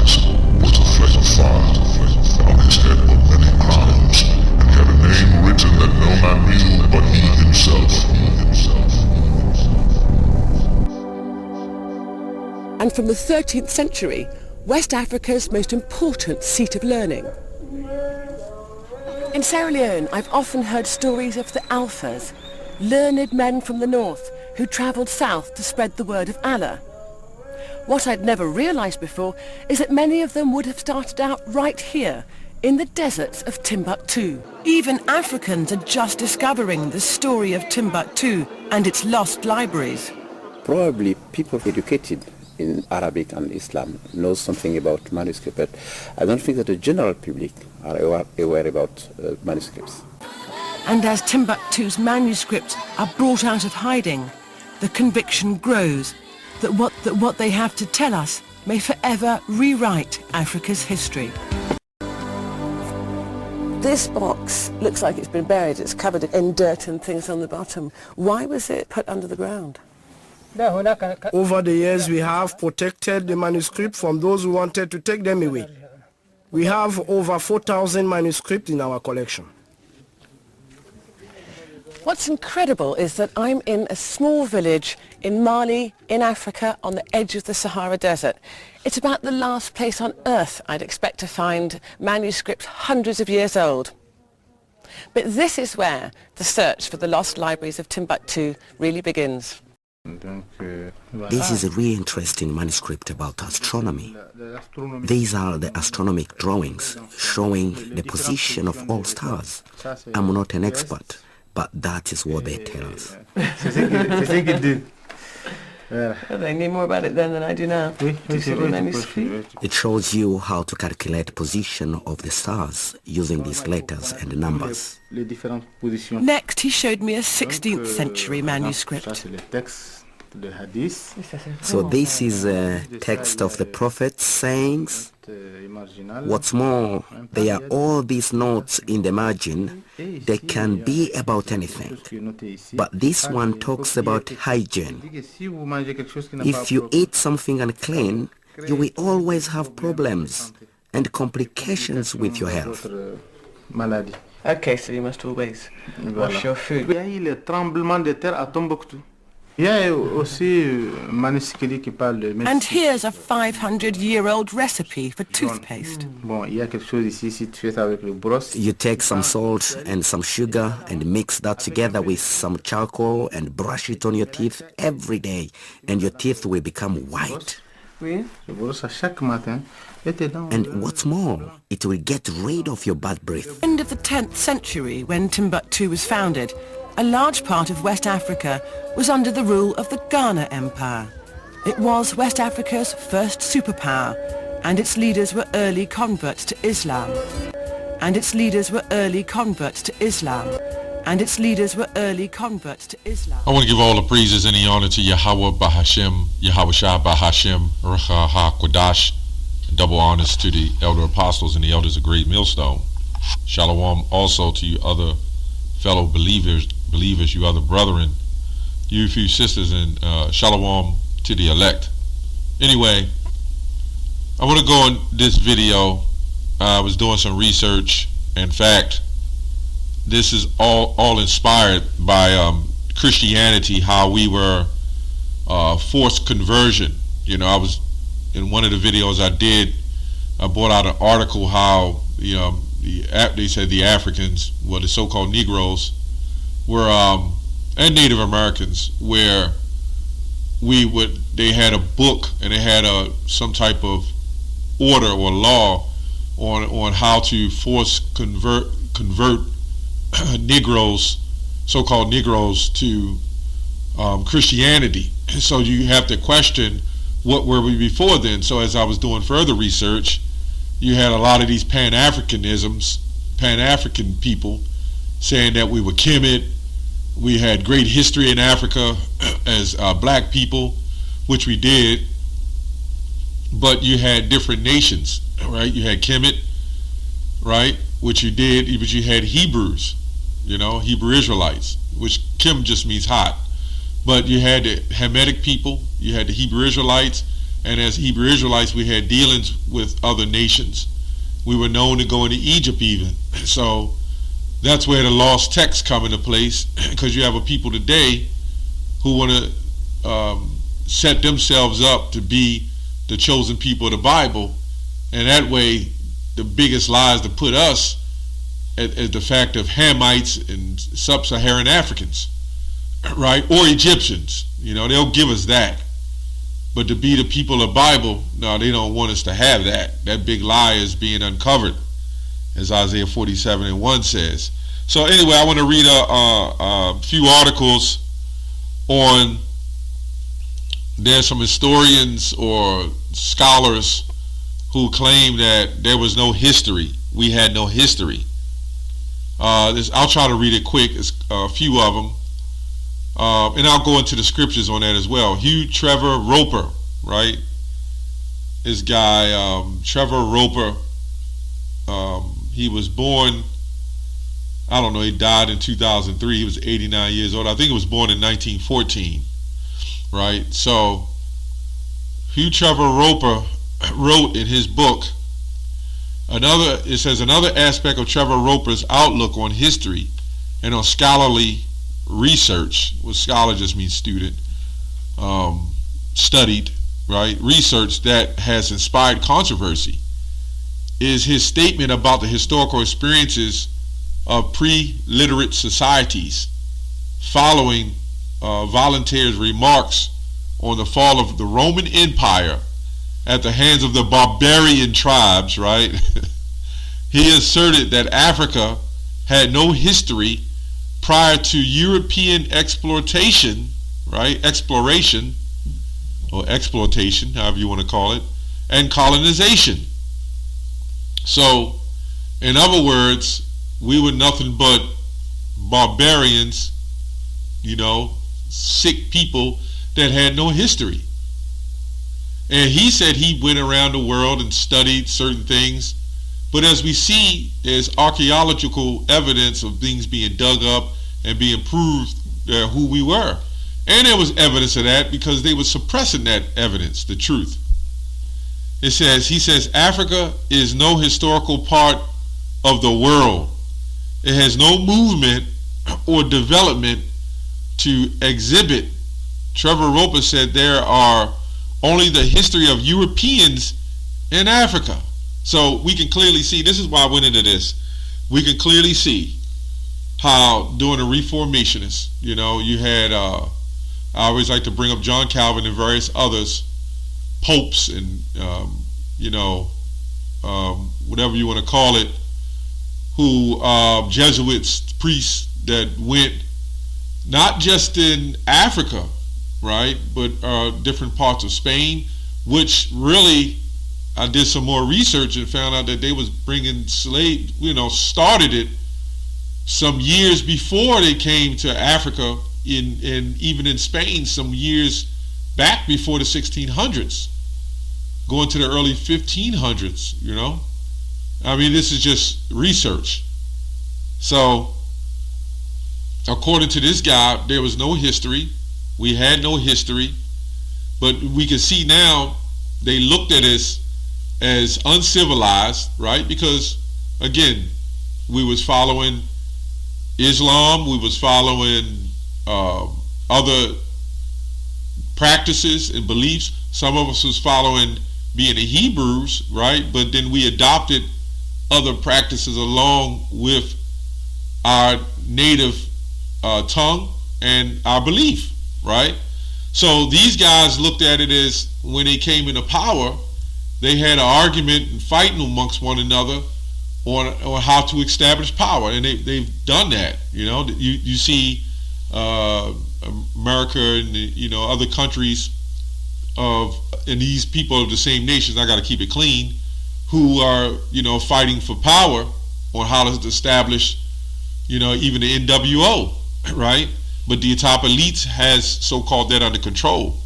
eyes was a flame of fire. On his head were many crowns, and he had a name written that no man knew but he himself. And from the 13th century, West Africa's most important seat of learning. In Sierra Leone, I've often heard stories of the Alphas, learned men from the north who travelled south to spread the word of Allah. What I'd never realised before is that many of them would have started out right here, in the deserts of Timbuktu. Even Africans are just discovering the story of Timbuktu and its lost libraries. Probably people educated in Arabic and Islam knows something about manuscript, but I don't think that the general public are aware about manuscripts. And as Timbuktu's manuscripts are brought out of hiding, the conviction grows that what they have to tell us may forever rewrite Africa's history. This box looks like it's been buried. It's covered in dirt and things on the bottom. Why was it put under the ground? Over the years, we have protected the manuscript from those who wanted to take them away. We have over 4,000 manuscripts in our collection. What's incredible is that I'm in a small village in Mali, in Africa, on the edge of the Sahara Desert. It's about the last place on earth I'd expect to find manuscripts hundreds of years old. But this is where the search for the lost libraries of Timbuktu really begins. This is a really interesting manuscript about astronomy. These are the astronomic drawings showing the position of all stars. I'm not an expert, but that is what they tell us. They knew more about it then than I do now. It shows you how to calculate position of the stars using these letters and numbers. Next, he showed me a 16th century manuscript. So this is a text of the Prophet's sayings. What's more, there are all these notes in the margin. They can be about anything. But this one talks about hygiene. If you eat something unclean, you will always have problems and complications with your health. Okay, so you must always wash your food. And here's a 500-year-old recipe for toothpaste. You take some salt and some sugar and mix that together with some charcoal and brush it on your teeth every day, and your teeth will become white. And what's more, it will get rid of your bad breath. End of the 10th century, when Timbuktu was founded, a large part of West Africa was under the rule of the Ghana Empire. It was West Africa's first superpower, and its leaders were early converts to Islam. I want to give all the praises and the honor to Yahweh Bahashem, Yahweh Shah Bahashem, Rucha HaQuadash, and double honors to the elder apostles and the elders of Great Millstone. Shalom also to you other fellow believers, you other brethren, you few sisters, and shalom to the elect. Anyway, I want to go in this video. I was doing some research. In fact, this is all inspired by Christianity, how we were forced conversion. You know, I was in one of the videos I did, I brought out an article how they said the Africans, well, the so-called Negroes, were and Native Americans, where they had a book and they had some type of order or law on how to force convert Negroes, so-called Negroes, to Christianity. So you have to question, what were we before then? So as I was doing further research, you had a lot of these Pan-Africanisms, Pan-African people saying that we were Kemet, we had great history in Africa as black people, which we did, but you had different nations, right? You had Kemet, right, which you did, but you had Hebrews, Hebrew Israelites, which Kim just means hot. But you had the Hamitic people, you had the Hebrew Israelites, And as Hebrew Israelites, we had dealings with other nations. We were known to go into Egypt even. So that's where the lost texts come into place, because you have a people today who want to set themselves up to be the chosen people of the Bible. And that way, the biggest lies to put us as the fact of Hamites and sub-Saharan Africans, right? Or Egyptians. You know, they'll give us that. But to be the people of the Bible, no, they don't want us to have that. That big lie is being uncovered, as Isaiah 47:1 says. So anyway, I want to read a few articles on, there's some historians or scholars who claim that there was no history. We had no history. I'll try to read it quick. It's a few of them. And I'll go into the scriptures on that as well. Hugh Trevor Roper, right? This guy, Trevor Roper, he was born, I don't know, he died in 2003. He was 89 years old. I think he was born in 1914, right? So Hugh Trevor Roper wrote in his book, it says another aspect of Trevor Roper's outlook on history and on scholarly research, what scholar just means student, studied, right, research that has inspired controversy, is his statement about the historical experiences of pre-literate societies following Voltaire's remarks on the fall of the Roman Empire at the hands of the barbarian tribes, right? He asserted that Africa had no history prior to European exploitation, right? Exploration, or exploitation, however you want to call it, and colonization. So, in other words, we were nothing but barbarians, you know, sick people that had no history. And he said he went around the world and studied certain things. But as we see, there's archaeological evidence of things being dug up and being proved who we were. And there was evidence of that because they were suppressing that evidence, the truth. He says, Africa is no historical part of the world. It has no movement or development to exhibit. Trevor Roper said there are only the history of Europeans in Africa. So we can clearly see, this is why I went into this, we can clearly see how during the Reformationists, you know, you had, I always like to bring up John Calvin and various others, popes and, you know, whatever you want to call it, who, Jesuits, priests that went not just in Africa, right, but different parts of Spain, which really, I did some more research and found out that they was bringing slaves, you know, started it some years before they came to Africa, even in Spain, some years back before the 1600s, going to the early 1500s, you know. I mean, this is just research. So, according to this guy, there was no history. We had no history. But we can see now they looked at us as uncivilized, right? Because, again, we was following Islam, we was following other practices and beliefs. Some of us was following being the Hebrews, right? But then we adopted other practices along with our native tongue and our belief, right? So these guys looked at it as when they came into power, they had an argument and fighting amongst one another on how to establish power, and they've done that. You know, you see America and you know other countries and these people of the same nations. I got to keep it clean, who are you know fighting for power on how to establish you know even the NWO, right? But the top elites has so-called that under control.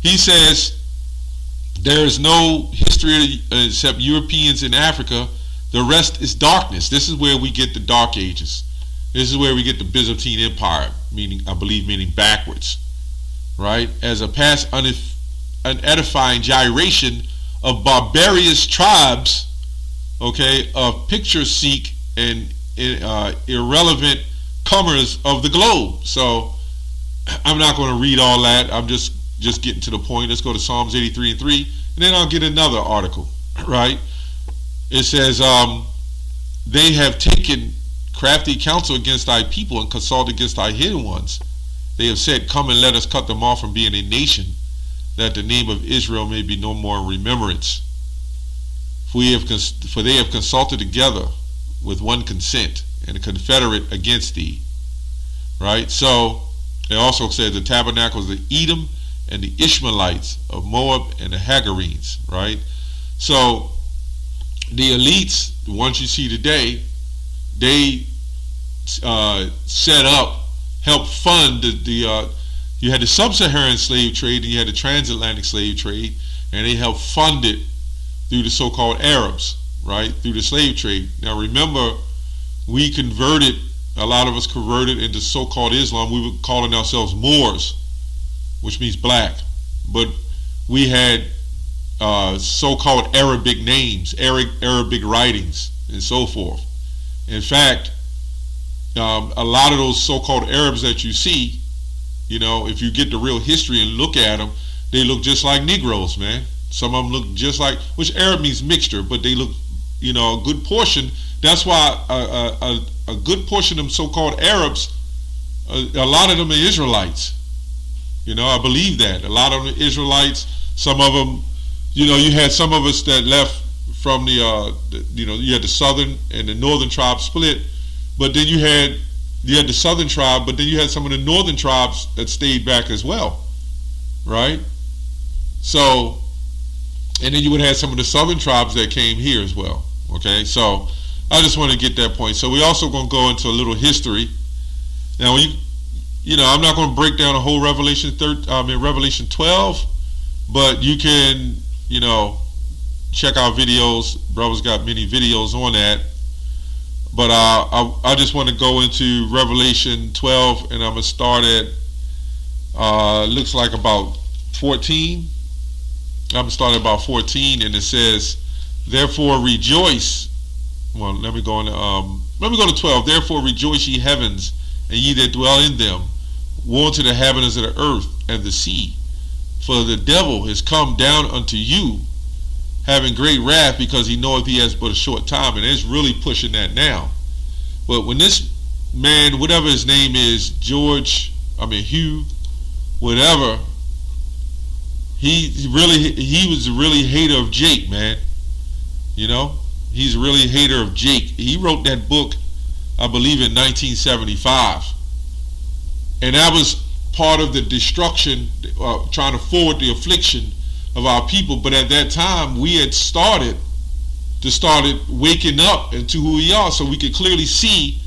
He says there is no history except Europeans in Africa. The rest is darkness. This is where we get the Dark Ages. This is where we get the Byzantine Empire, meaning backwards, right? As a past an edifying gyration of barbarous tribes, okay, of picture-seek and irrelevant comers of the globe. So I'm not going to read all that. I'm just getting to the point. Let's go to Psalms 83:3, and then I'll get another article, right? It says, they have taken crafty counsel against thy people and consulted against thy hidden ones. They have said, come and let us cut them off from being a nation, that the name of Israel may be no more in remembrance. For they have consulted together with one consent and confederate against thee. Right? So it also says the tabernacles of Edom and the Ishmaelites of Moab and the Hagarenes. Right? So the elites, the ones you see today, they set up, helped fund you had the sub-Saharan slave trade and you had the transatlantic slave trade, and they helped fund it through the so-called Arabs, right, through the slave trade. Now remember, we converted, a lot of us converted into so-called Islam. We were calling ourselves Moors, which means black, but we had so-called Arabic names, Arabic writings, and so forth. In fact, a lot of those so-called Arabs that you see, you know, if you get the real history and look at them, they look just like Negroes, man. Some of them look just like, which Arab means mixture, but they look, you know, a good portion. That's why a good portion of them so-called Arabs, a lot of them are Israelites. You know, I believe that. A lot of them are Israelites. Some of them, you know, you had some of us that left from the you know, you had the southern and the northern tribes split, but then you had the southern tribe, but then you had some of the northern tribes that stayed back as well, right? So, and then you would have some of the southern tribes that came here as well, okay? So I just want to get that point. So we also going to go into a little history. Now, you know, I'm not going to break down a whole Revelation 12, but you can, you know, check our videos. Brother's got many videos on that. But I just want to go into Revelation 12, and I'm going to start at, looks like about 14. I'm going to start at about 14, and it says, therefore rejoice. Well, let me go to 12. Therefore rejoice, ye heavens, and ye that dwell in them. Woe unto the inhabitants of the earth and the sea. For the devil is come down unto you, having great wrath, because he knoweth he has but a short time. And it's really pushing that now. But when this man, whatever his name is, Hugh, whatever, he was really a hater of Jake, man. You know, he's really a hater of Jake. He wrote that book, I believe, in 1975. And that was part of the destruction, trying to forward the affliction of our people. But at that time, we had started waking up into who we are, so we could clearly see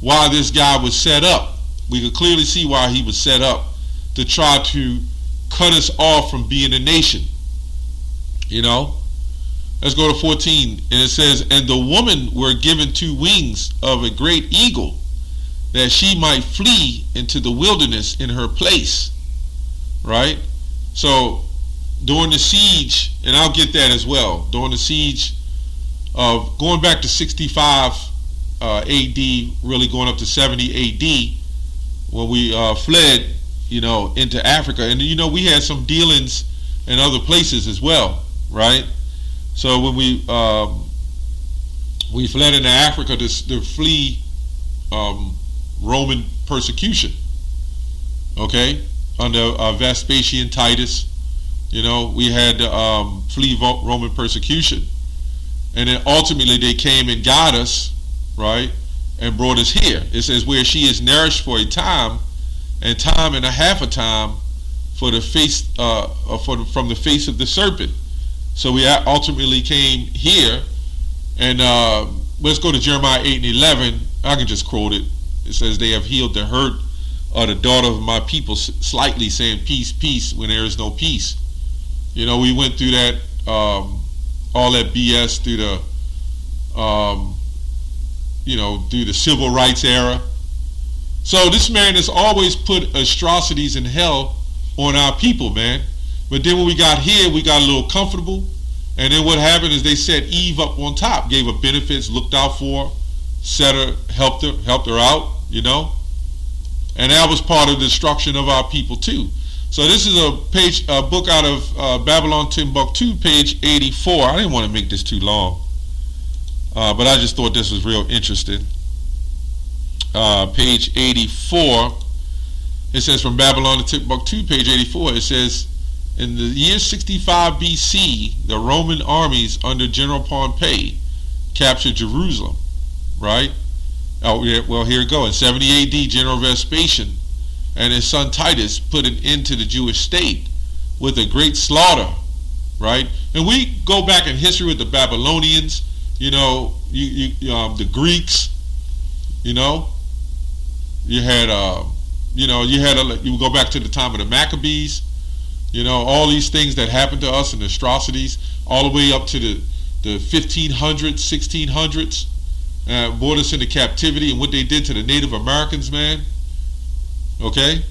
why this guy was set up. We could clearly see why he was set up, to try to cut us off from being a nation. You know, let's go to 14, and it says, and the woman were given 2 wings of a great eagle, that she might flee into the wilderness in her place. Right? So during the siege, and I'll get that as well, during the siege of going back to 65 AD, really going up to 70 AD, when we fled, you know, into Africa. And, you know, we had some dealings in other places as well, right? So when we fled into Africa to flee Roman persecution, okay, under Vespasian, Titus, you know, we had to flee Roman persecution. And then ultimately they came and got us, right, and brought us here. It says, where she is nourished for a time, and time and a half a time for the face, from the face of the serpent. So we ultimately came here, and let's go to Jeremiah 8 and 11. I can just quote it. It says, they have healed the hurt of the daughter of my people slightly, saying, peace, peace, when there is no peace. You know, we went through that, all that BS through the, you know, through the civil rights era. So this man has always put atrocities in hell on our people, man. But then when we got here, we got a little comfortable. And then what happened is they set Eve up on top, gave her benefits, looked out for her, set her, helped her out, you know. And that was part of the destruction of our people too. So this is a book out of Babylon Timbuktu, page 84. I didn't want to make this too long, but I just thought this was real interesting. Page 84, it says from Babylon to Timbuktu, page 84, it says, in the year 65 BC, the Roman armies under General Pompey captured Jerusalem, right? Oh, yeah, well, here we go. In 70 AD, General Vespasian and his son Titus put an end to the Jewish state with a great slaughter, right? And we go back in history with the Babylonians, you know, the Greeks, you know. You had, you go back to the time of the Maccabees, you know, all these things that happened to us and the atrocities, all the way up to the 1500s, 1600s, brought us into captivity, and what they did to the Native Americans, man. Okay?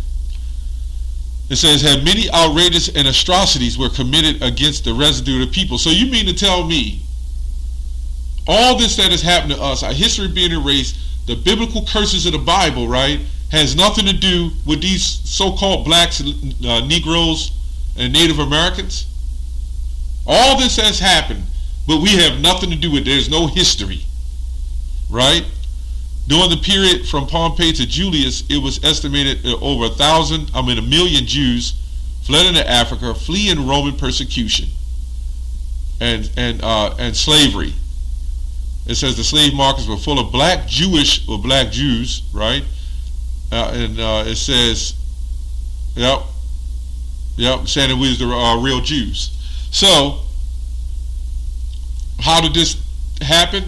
It says, had many outrageous and atrocities were committed against the residue of the people. So you mean to tell me all this that has happened to us, our history being erased, the biblical curses of the Bible, right, has nothing to do with these so-called blacks, Negroes, and Native Americans? All this has happened, but we have nothing to do with it. There's no history, right? During the period from Pompey to Julius, it was estimated that over 1 million Jews fled into Africa, fleeing Roman persecution and slavery. It says the slave markets were full of black Jewish or black Jews, right? It says, saying that we was the real Jews. So, how did this happen?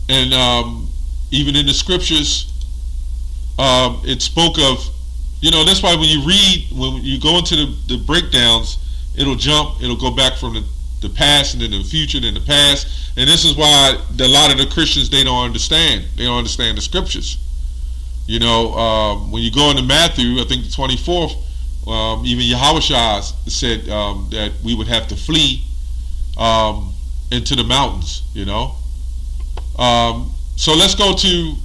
And even in the scriptures, it spoke of, you know, that's why when you read, when you go into the breakdowns, it'll go back from the past and then the future, then the past. And this is why a lot of the Christians, they don't understand the scriptures. You know, when you go into Matthew, I think the 24th, even Yahushua said that we would have to flee into the mountains, you know. So let's go to,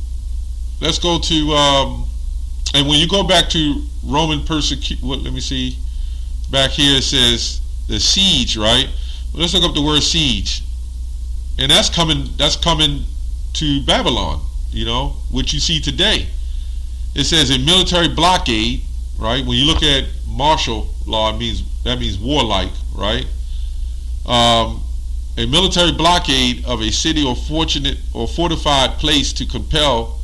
and when you go back to Roman persecution, let me see, back here it says the siege, right? Well, let's look up the word siege, and that's coming to Babylon, you know, which you see today. It says a military blockade, right? When you look at martial law, that means warlike, right? A military blockade of a city or fortified place to compel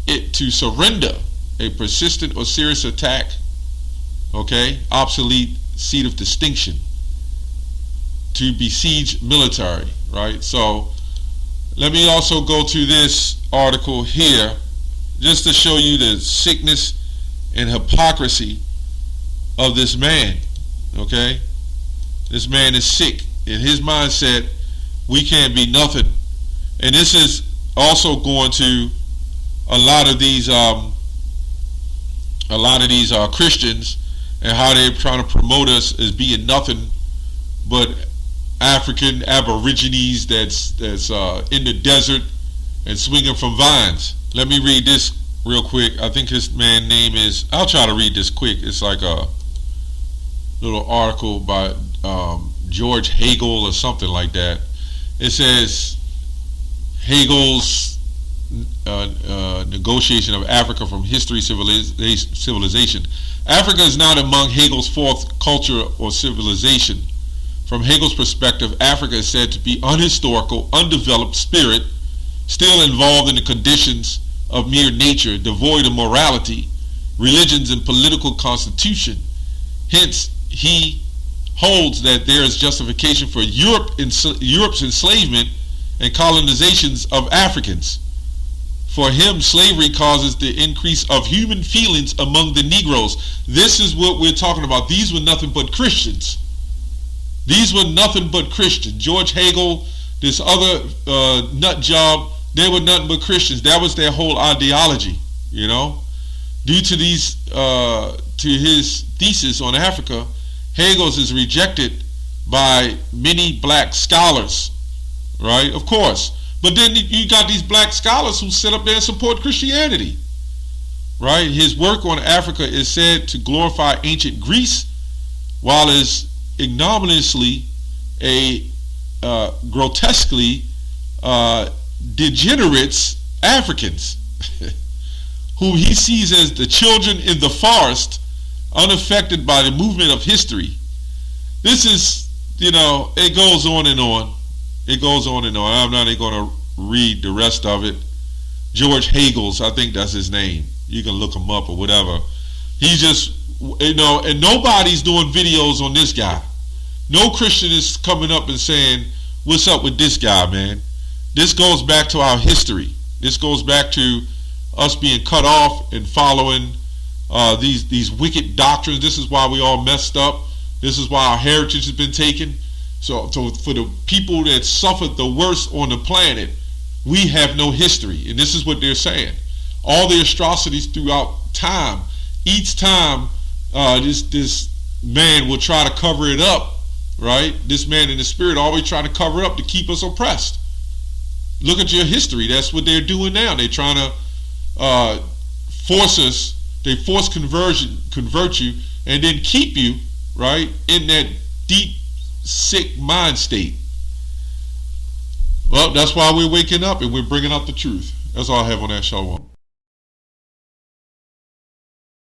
it to surrender, a persistent or serious attack, okay? Obsolete seat of distinction. To besiege military, right? So let me also go to this article here just to show you the sickness and hypocrisy of this man, okay? This man is sick. In his mindset, we can't be nothing. And this is also going to a lot of these Christians and how they're trying to promote us as being nothing but African aborigines that's in the desert and swinging from vines. Let me read this real quick. I think his man's name is, I'll try to read this quick. It's like a little article by George Hegel or something like that. It says Hegel's negotiation of Africa from history, civilization. Africa is not among Hegel's fourth culture or civilization. From Hegel's perspective, Africa is said to be unhistorical, undeveloped spirit, still involved in the conditions of mere nature, devoid of morality, religions, and political constitution. Hence, he holds that there is justification for Europe's enslavement and colonizations of Africans. For him, slavery causes the increase of human feelings among the Negroes. This is what we're talking about. These were nothing but Christians. These were nothing but Christians. George Hegel, this other nut job, they were nothing but Christians. That was their whole ideology, you know. Due to these, to his thesis on Africa, Hegel's is rejected by many black scholars, right? Of course. But then you got these black scholars who sit up there and support Christianity, right? His work on Africa is said to glorify ancient Greece, while is ignominiously grotesquely degenerates Africans, whom he sees as the children in the forest, unaffected by the movement of history. This is, it goes on and on. It goes on and on. I'm not even going to read the rest of it. George Hegel's, I think that's his name. You can look him up or whatever. He's just, and nobody's doing videos on this guy. No Christian is coming up and saying, what's up with this guy, man? This goes back to our history. This goes back to us being cut off and following these wicked doctrines. This is why we all messed up. This is why our heritage has been taken. So for the people that suffered the worst on the planet, we have no history. And this is what they're saying. All the atrocities throughout time, each time this man will try to cover it up, right? This man in the spirit always try to cover it up to keep us oppressed. Look at your history. That's what they're doing now. They're trying to force us. They force convert you, and then keep you, right, in that deep, sick mind state. Well, that's why we're waking up and we're bringing out the truth. That's all I have on that show.